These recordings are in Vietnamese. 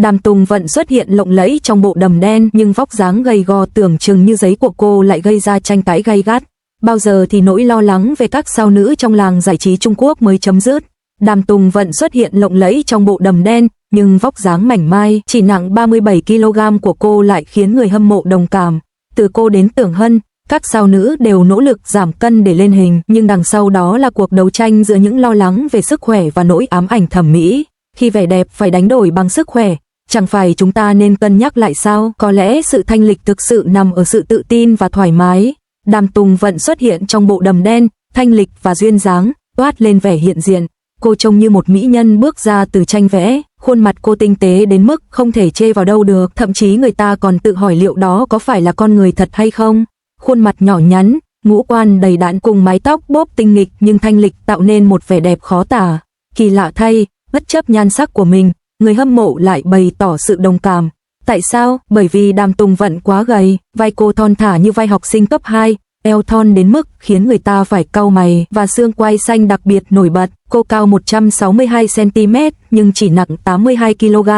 Đàm Tùng Vận xuất hiện lộng lẫy trong bộ đầm đen, nhưng vóc dáng gầy gò tưởng chừng như giấy của cô lại gây ra tranh cãi gay gắt. Bao giờ thì nỗi lo lắng về các sao nữ trong làng giải trí Trung Quốc mới chấm dứt? Đàm Tùng Vận xuất hiện lộng lẫy trong bộ đầm đen, nhưng vóc dáng mảnh mai, chỉ nặng 37 kg của cô lại khiến người hâm mộ đồng cảm. Từ cô đến Tưởng Hân, các sao nữ đều nỗ lực giảm cân để lên hình, nhưng đằng sau đó là cuộc đấu tranh giữa những lo lắng về sức khỏe và nỗi ám ảnh thẩm mỹ. Khi vẻ đẹp phải đánh đổi bằng sức khỏe, chẳng phải chúng ta nên cân nhắc lại sao? Có lẽ sự thanh lịch thực sự nằm ở sự tự tin và thoải mái. Đàm Tùng Vận xuất hiện trong bộ đầm đen, thanh lịch và duyên dáng, toát lên vẻ hiện diện. Cô trông như một mỹ nhân bước ra từ tranh vẽ, khuôn mặt cô tinh tế đến mức không thể chê vào đâu được, thậm chí người ta còn tự hỏi liệu đó có phải là con người thật hay không. Khuôn mặt nhỏ nhắn, ngũ quan đầy đặn cùng mái tóc bóp tinh nghịch nhưng thanh lịch tạo nên một vẻ đẹp khó tả. Kỳ lạ thay, bất chấp nhan sắc của mình, người hâm mộ lại bày tỏ sự đồng cảm. Tại sao? Bởi vì Đàm Tùng Vận quá gầy, vai cô thon thả như vai học sinh cấp 2, eo thon đến mức khiến người ta phải cau mày và xương quai xanh đặc biệt nổi bật. Cô cao 162 cm nhưng chỉ nặng 82 kg.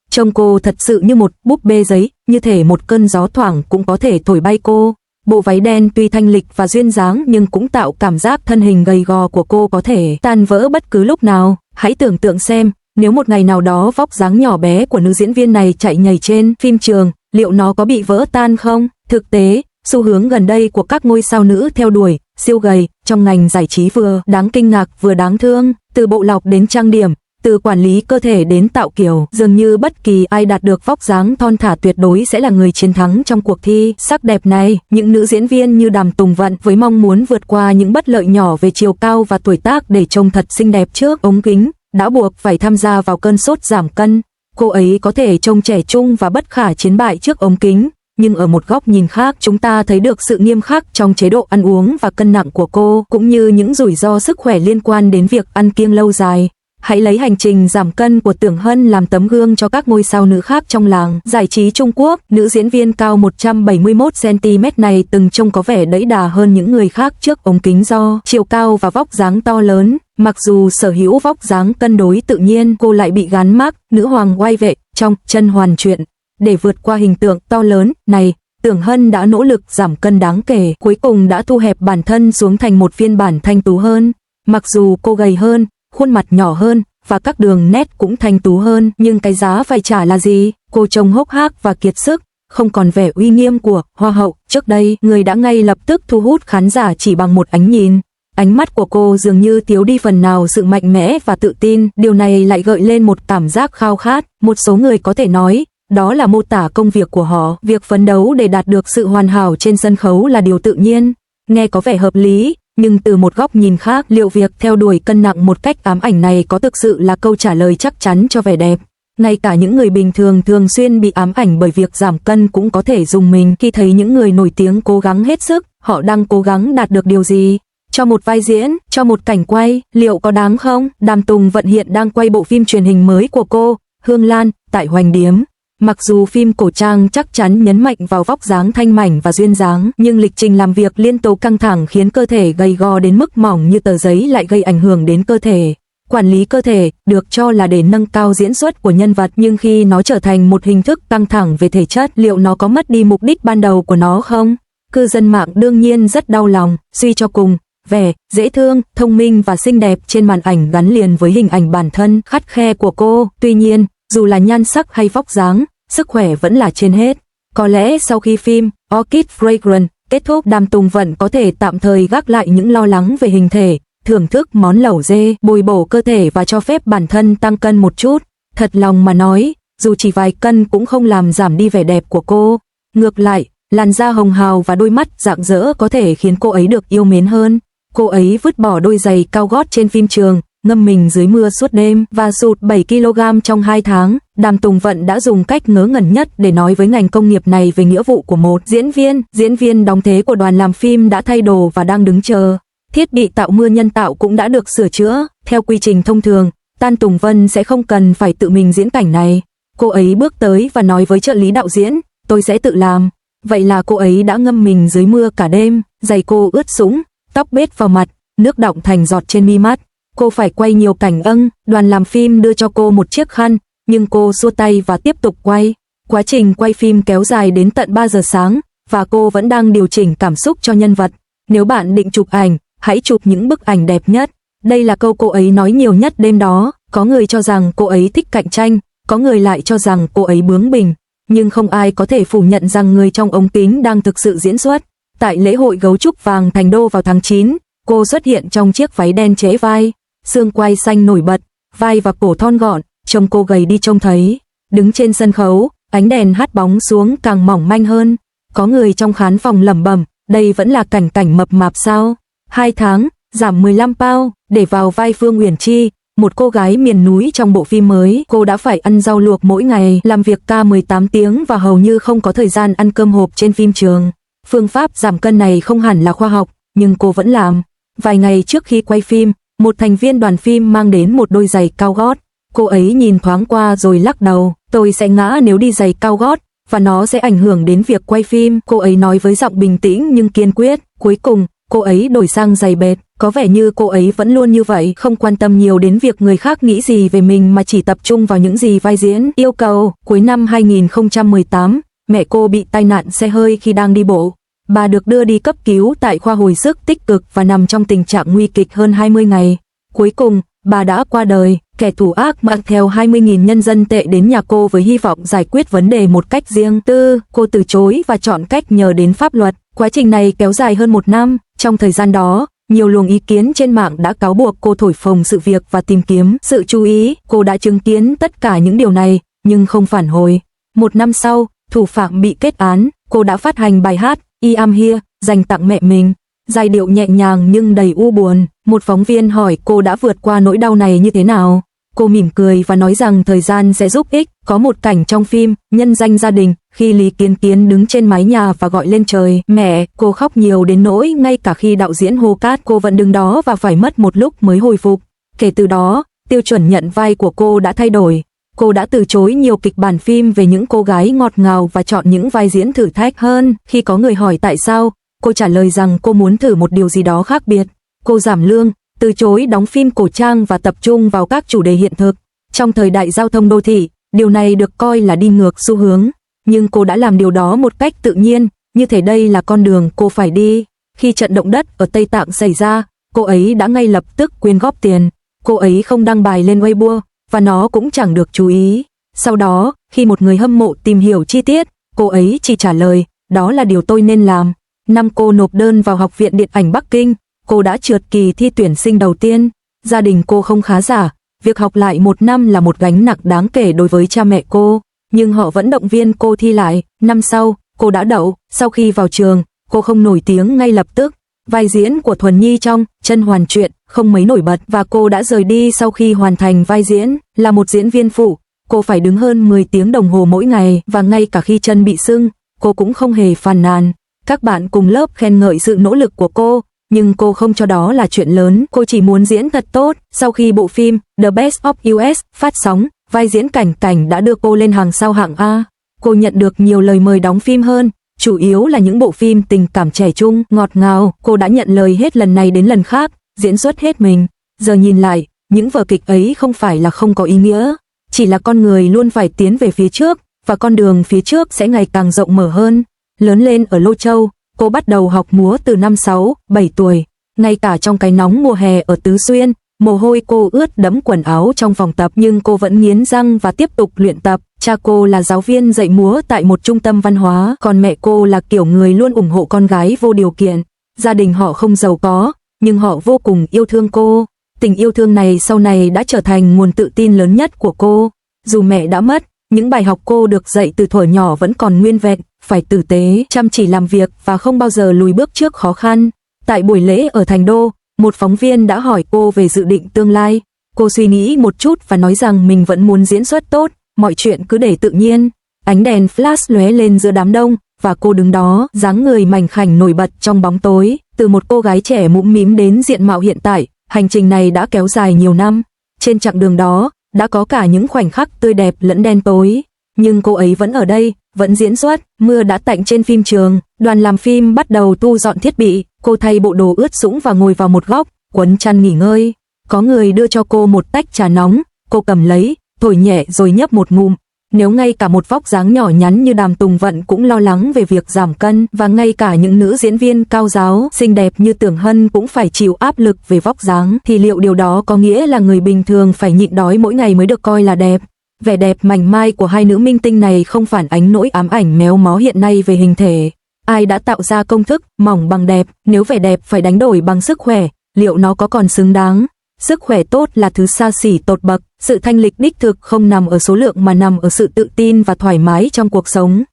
Trông cô thật sự như một búp bê giấy, như thể một cơn gió thoảng cũng có thể thổi bay cô. Bộ váy đen tuy thanh lịch và duyên dáng nhưng cũng tạo cảm giác thân hình gầy gò của cô có thể tan vỡ bất cứ lúc nào. Hãy tưởng tượng xem, nếu một ngày nào đó vóc dáng nhỏ bé của nữ diễn viên này chạy nhảy trên phim trường, liệu nó có bị vỡ tan không? Thực tế, xu hướng gần đây của các ngôi sao nữ theo đuổi siêu gầy trong ngành giải trí vừa đáng kinh ngạc vừa đáng thương, từ bộ lọc đến trang điểm, từ quản lý cơ thể đến tạo kiểu, dường như bất kỳ ai đạt được vóc dáng thon thả tuyệt đối sẽ là người chiến thắng trong cuộc thi sắc đẹp này. Những nữ diễn viên như Đàm Tùng Vận với mong muốn vượt qua những bất lợi nhỏ về chiều cao và tuổi tác để trông thật xinh đẹp trước ống kính, đã buộc phải tham gia vào cơn sốt giảm cân. Cô ấy có thể trông trẻ trung và bất khả chiến bại trước ống kính, nhưng ở một góc nhìn khác chúng ta thấy được sự nghiêm khắc trong chế độ ăn uống và cân nặng của cô, cũng như những rủi ro sức khỏe liên quan đến việc ăn kiêng lâu dài. Hãy lấy hành trình giảm cân của Tưởng Hân làm tấm gương cho các ngôi sao nữ khác trong làng giải trí Trung Quốc. Nữ diễn viên cao 171 cm này từng trông có vẻ đẫy đà hơn những người khác trước ống kính do chiều cao và vóc dáng to lớn. Mặc dù sở hữu vóc dáng cân đối tự nhiên, cô lại bị gán mác nữ hoàng oai vệ trong Chân Hoàn truyện. Để vượt qua hình tượng to lớn này, Tưởng Hân đã nỗ lực giảm cân đáng kể, cuối cùng đã thu hẹp bản thân xuống thành một phiên bản thanh tú hơn. Mặc dù cô gầy hơn, khuôn mặt nhỏ hơn và các đường nét cũng thanh tú hơn, nhưng cái giá phải trả là gì? Cô trông hốc hác và kiệt sức, không còn vẻ uy nghiêm của hoa hậu trước đây. Người đã ngay lập tức thu hút khán giả chỉ bằng một ánh nhìn. Ánh mắt của cô dường như thiếu đi phần nào sự mạnh mẽ và tự tin, điều này lại gợi lên một cảm giác khao khát. Một số người có thể nói, đó là mô tả công việc của họ, việc phấn đấu để đạt được sự hoàn hảo trên sân khấu là điều tự nhiên. Nghe có vẻ hợp lý, nhưng từ một góc nhìn khác, liệu việc theo đuổi cân nặng một cách ám ảnh này có thực sự là câu trả lời chắc chắn cho vẻ đẹp? Ngay cả những người bình thường thường xuyên bị ám ảnh bởi việc giảm cân cũng có thể rùng mình khi thấy những người nổi tiếng cố gắng hết sức. Họ đang cố gắng đạt được điều gì? Cho một vai diễn, cho một cảnh quay, liệu có đáng không? Đàm Tùng Vận hiện đang quay bộ phim truyền hình mới của cô, Hương Lan, tại Hoành Điếm. Mặc dù phim cổ trang chắc chắn nhấn mạnh vào vóc dáng thanh mảnh và duyên dáng, nhưng lịch trình làm việc liên tục căng thẳng khiến cơ thể gầy gò đến mức mỏng như tờ giấy lại gây ảnh hưởng đến cơ thể. Quản lý cơ thể được cho là để nâng cao diễn xuất của nhân vật, nhưng khi nó trở thành một hình thức căng thẳng về thể chất, liệu nó có mất đi mục đích ban đầu của nó không? Cư dân mạng đương nhiên rất đau lòng, suy cho cùng, vẻ dễ thương, thông minh và xinh đẹp trên màn ảnh gắn liền với hình ảnh bản thân khắt khe của cô. Tuy nhiên, dù là nhan sắc hay vóc dáng, sức khỏe vẫn là trên hết. Có lẽ sau khi phim Orchid Fragrance kết thúc, Đàm Tùng Vận có thể tạm thời gác lại những lo lắng về hình thể, thưởng thức món lẩu dê, bồi bổ cơ thể và cho phép bản thân tăng cân một chút. Thật lòng mà nói, dù chỉ vài cân cũng không làm giảm đi vẻ đẹp của cô. Ngược lại, làn da hồng hào và đôi mắt rạng rỡ có thể khiến cô ấy được yêu mến hơn. Cô ấy vứt bỏ đôi giày cao gót trên phim trường, ngâm mình dưới mưa suốt đêm và sụt 7 kg trong 2 tháng. Đàm Tùng Vận đã dùng cách ngớ ngẩn nhất để nói với ngành công nghiệp này về nghĩa vụ của một diễn viên. Diễn viên đóng thế của đoàn làm phim đã thay đồ và đang đứng chờ. Thiết bị tạo mưa nhân tạo cũng đã được sửa chữa. Theo quy trình thông thường, Tan Tùng Vân sẽ không cần phải tự mình diễn cảnh này. Cô ấy bước tới và nói với trợ lý đạo diễn, tôi sẽ tự làm. Vậy là cô ấy đã ngâm mình dưới mưa cả đêm, giày cô ướt sũng, tóc bết vào mặt, nước đọng thành giọt trên mi mắt. Cô phải quay nhiều cảnh đoàn làm phim đưa cho cô một chiếc khăn, nhưng cô xua tay và tiếp tục quay. Quá trình quay phim kéo dài đến tận 3 giờ sáng, và cô vẫn đang điều chỉnh cảm xúc cho nhân vật. Nếu bạn định chụp ảnh, hãy chụp những bức ảnh đẹp nhất. Đây là câu cô ấy nói nhiều nhất đêm đó. Có người cho rằng cô ấy thích cạnh tranh, có người lại cho rằng cô ấy bướng bỉnh. Nhưng không ai có thể phủ nhận rằng người trong ống kính đang thực sự diễn xuất. Tại lễ hội gấu trúc vàng Thành Đô vào tháng 9, cô xuất hiện trong chiếc váy đen trễ vai, xương quai xanh nổi bật, vai và cổ thon gọn, trông cô gầy đi trông thấy. Đứng trên sân khấu, ánh đèn hắt bóng xuống càng mỏng manh hơn. Có người trong khán phòng lẩm bẩm, đây vẫn là cảnh mập mạp sao? 2 tháng, giảm 15 pound, để vào vai Phương Uyển Chi, một cô gái miền núi trong bộ phim mới. Cô đã phải ăn rau luộc mỗi ngày, làm việc ca 18 tiếng và hầu như không có thời gian ăn cơm hộp trên phim trường. Phương pháp giảm cân này không hẳn là khoa học, nhưng cô vẫn làm. Vài ngày trước khi quay phim, một thành viên đoàn phim mang đến một đôi giày cao gót. Cô ấy nhìn thoáng qua rồi lắc đầu, tôi sẽ ngã nếu đi giày cao gót, và nó sẽ ảnh hưởng đến việc quay phim. Cô ấy nói với giọng bình tĩnh nhưng kiên quyết. Cuối cùng, cô ấy đổi sang giày bệt. Có vẻ như cô ấy vẫn luôn như vậy, không quan tâm nhiều đến việc người khác nghĩ gì về mình mà chỉ tập trung vào những gì vai diễn yêu cầu. Cuối năm 2018, mẹ cô bị tai nạn xe hơi khi đang đi bộ. Bà được đưa đi cấp cứu tại khoa hồi sức tích cực và nằm trong tình trạng nguy kịch hơn 20 ngày. Cuối cùng, bà đã qua đời. Kẻ thù ác mang theo 20.000 nhân dân tệ đến nhà cô với hy vọng giải quyết vấn đề một cách riêng tư. Cô từ chối và chọn cách nhờ đến pháp luật. Quá trình này kéo dài hơn 1 năm. Trong thời gian đó, nhiều luồng ý kiến trên mạng đã cáo buộc cô thổi phồng sự việc và tìm kiếm sự chú ý. Cô đã chứng kiến tất cả những điều này, nhưng không phản hồi. 1 năm sau, thủ phạm bị kết án. Cô đã phát hành bài hát I Am Here dành tặng mẹ mình. Giai điệu nhẹ nhàng nhưng đầy u buồn. Một phóng viên hỏi cô đã vượt qua nỗi đau này như thế nào. Cô mỉm cười và nói rằng thời gian sẽ giúp ích. Có một cảnh trong phim Nhân danh gia đình, khi Lý Kiến Kiến đứng trên mái nhà và gọi lên trời mẹ, cô khóc nhiều đến nỗi ngay cả khi đạo diễn hô cát cô vẫn đứng đó và phải mất một lúc mới hồi phục. Kể từ đó, tiêu chuẩn nhận vai của cô đã thay đổi. Cô đã từ chối nhiều kịch bản phim về những cô gái ngọt ngào và chọn những vai diễn thử thách hơn. Khi có người hỏi tại sao, cô trả lời rằng cô muốn thử một điều gì đó khác biệt. Cô giảm lương, từ chối đóng phim cổ trang và tập trung vào các chủ đề hiện thực. Trong thời đại giao thông đô thị, điều này được coi là đi ngược xu hướng. Nhưng cô đã làm điều đó một cách tự nhiên, như thể đây là con đường cô phải đi. Khi trận động đất ở Tây Tạng xảy ra, cô ấy đã ngay lập tức quyên góp tiền. Cô ấy không đăng bài lên Weibo, và nó cũng chẳng được chú ý. Sau đó, khi một người hâm mộ tìm hiểu chi tiết, cô ấy chỉ trả lời, đó là điều tôi nên làm. Năm cô nộp đơn vào Học viện Điện ảnh Bắc Kinh, cô đã trượt kỳ thi tuyển sinh đầu tiên. Gia đình cô không khá giả, việc học lại 1 năm là một gánh nặng đáng kể đối với cha mẹ cô, nhưng họ vẫn động viên cô thi lại. Năm sau, cô đã đậu. Sau khi vào trường, cô không nổi tiếng ngay lập tức. Vai diễn của Thuần Nhi trong Chân Hoàn Truyện không mấy nổi bật và cô đã rời đi sau khi hoàn thành vai diễn. Là một diễn viên phụ, cô phải đứng hơn 10 tiếng đồng hồ mỗi ngày và ngay cả khi chân bị sưng, cô cũng không hề phàn nàn. Các bạn cùng lớp khen ngợi sự nỗ lực của cô, nhưng cô không cho đó là chuyện lớn. Cô chỉ muốn diễn thật tốt. Sau khi bộ phim The Best of US phát sóng, vai diễn Cảnh Cảnh đã đưa cô lên hàng sao hạng A. Cô nhận được nhiều lời mời đóng phim hơn, chủ yếu là những bộ phim tình cảm trẻ trung, ngọt ngào. Cô đã nhận lời hết lần này đến lần khác, diễn xuất hết mình. Giờ nhìn lại, những vở kịch ấy không phải là không có ý nghĩa, chỉ là con người luôn phải tiến về phía trước, và con đường phía trước sẽ ngày càng rộng mở hơn. Lớn lên ở Lô Châu, cô bắt đầu học múa từ năm 6, 7 tuổi. Ngay cả trong cái nóng mùa hè ở Tứ Xuyên, mồ hôi cô ướt đẫm quần áo trong phòng tập, nhưng cô vẫn nghiến răng và tiếp tục luyện tập. Cha cô là giáo viên dạy múa tại một trung tâm văn hóa, còn mẹ cô là kiểu người luôn ủng hộ con gái vô điều kiện. Gia đình họ không giàu có, nhưng họ vô cùng yêu thương cô. Tình yêu thương này sau này đã trở thành nguồn tự tin lớn nhất của cô. Dù mẹ đã mất, những bài học cô được dạy từ thuở nhỏ vẫn còn nguyên vẹn, phải tử tế, chăm chỉ làm việc và không bao giờ lùi bước trước khó khăn. Tại buổi lễ ở Thành Đô, một phóng viên đã hỏi cô về dự định tương lai. Cô suy nghĩ một chút và nói rằng mình vẫn muốn diễn xuất tốt, mọi chuyện cứ để tự nhiên. Ánh đèn flash lóe lên giữa đám đông, và cô đứng đó, dáng người mảnh khảnh nổi bật trong bóng tối. Từ một cô gái trẻ mũm mĩm đến diện mạo hiện tại, hành trình này đã kéo dài nhiều năm. Trên chặng đường đó, đã có cả những khoảnh khắc tươi đẹp lẫn đen tối. Nhưng cô ấy vẫn ở đây, vẫn diễn xuất. Mưa đã tạnh trên phim trường, đoàn làm phim bắt đầu thu dọn thiết bị. Cô thay bộ đồ ướt sũng và ngồi vào một góc, quấn chăn nghỉ ngơi. Có người đưa cho cô một tách trà nóng, cô cầm lấy, thổi nhẹ rồi nhấp một ngụm. Nếu ngay cả một vóc dáng nhỏ nhắn như Đàm Tùng Vận cũng lo lắng về việc giảm cân, và ngay cả những nữ diễn viên cao giáo, xinh đẹp như Tưởng Hân cũng phải chịu áp lực về vóc dáng, thì liệu điều đó có nghĩa là người bình thường phải nhịn đói mỗi ngày mới được coi là đẹp? Vẻ đẹp mảnh mai của hai nữ minh tinh này không phản ánh nỗi ám ảnh méo mó hiện nay về hình thể. Ai đã tạo ra công thức mỏng bằng đẹp? Nếu vẻ đẹp phải đánh đổi bằng sức khỏe, liệu nó có còn xứng đáng? Sức khỏe tốt là thứ xa xỉ tột bậc, sự thanh lịch đích thực không nằm ở số lượng mà nằm ở sự tự tin và thoải mái trong cuộc sống.